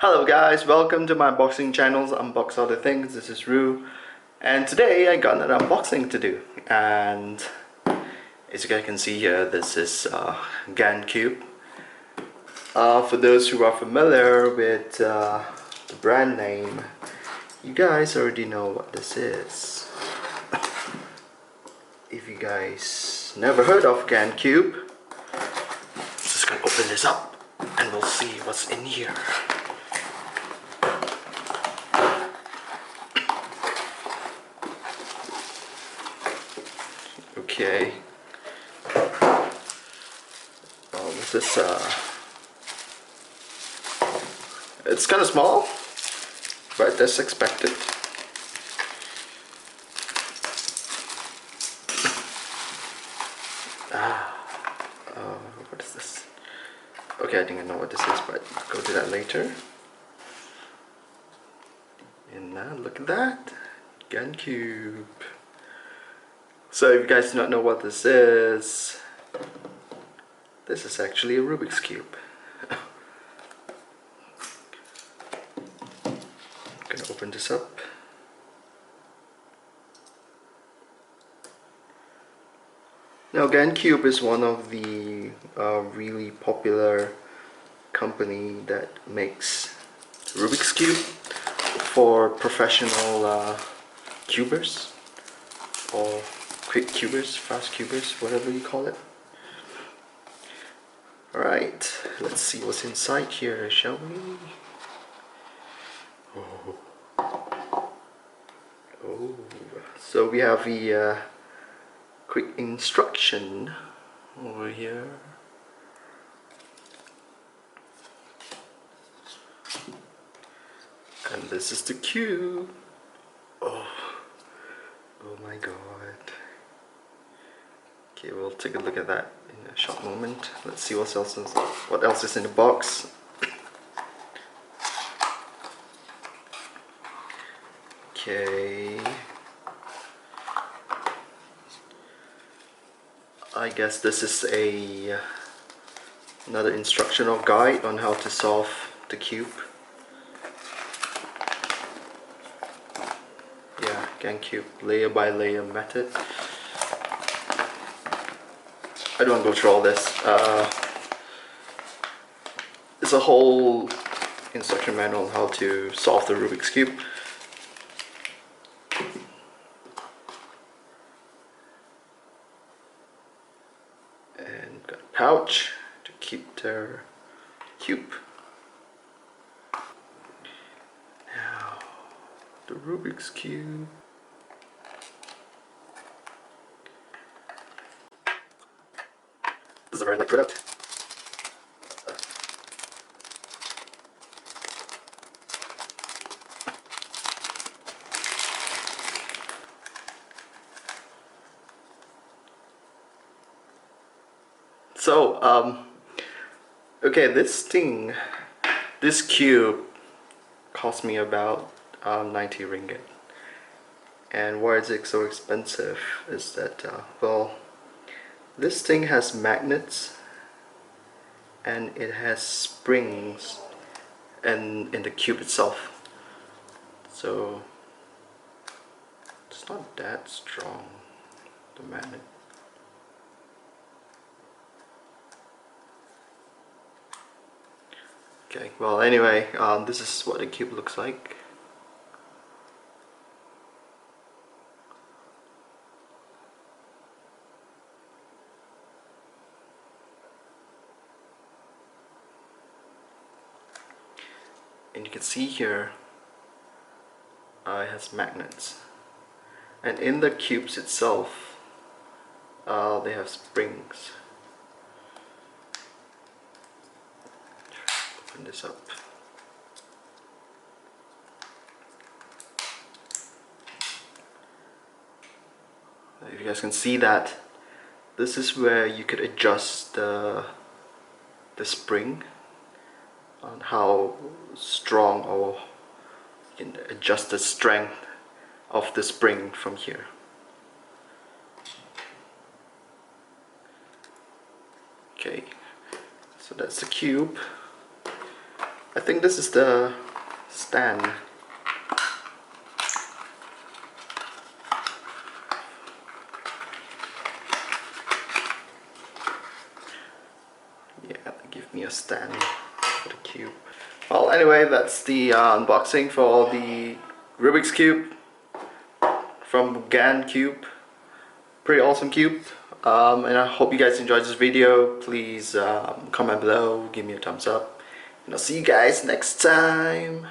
Hello guys, welcome to my unboxing channels, Unbox Other Things. This is Rue, and today I got an unboxing to do. And as you guys can see here, this is GanCube. For those who are familiar with the brand name, you guys already know what this is. If you guys never heard of GanCube, just gonna open this up and we'll see what's in here. Okay. This is it's kind of small, but that's expected. What is this? Okay, I think I know what this is, but I'll go to that later. And now look at that, GanCube. So if you guys do not know what this is actually a Rubik's Cube. I'm gonna open this up. Now GanCube is one of the really popular company that makes Rubik's Cube for professional cubers or quick cubers, fast cubers, whatever you call it. Alright, let's see what's inside here, shall we? Oh, so we have the quick instruction over here. And this is the cube. Oh my god. Okay, we'll take a look at that in a short moment. Let's see what else is in the box. Okay. I guess this is another instructional guide on how to solve the cube. Yeah, GanCube layer by layer method. I don't want to go through all this. It's a whole instruction manual on how to solve the Rubik's Cube. And got a pouch to keep their cube. Now, the Rubik's Cube. This is a very light product. So, okay, this cube cost me about 90 ringgit. And why is it so expensive is that, well, this thing has magnets and it has springs and in the cube itself. So, it's not that strong, the magnet. Okay, well anyway, this is what the cube looks like. And you can see here, it has magnets. And in the cubes itself, they have springs. Open this up. If you guys can see that, this is where you could adjust the spring on how strong, or you can adjust the strength of the spring from here. Okay, so that's the cube. I think this is the stand. Yeah, give me a stand for the cube. Well, anyway, that's the unboxing for the Rubik's Cube from GanCube. Pretty awesome cube. And I hope you guys enjoyed this video. Please comment below, give me a thumbs up, and I'll see you guys next time.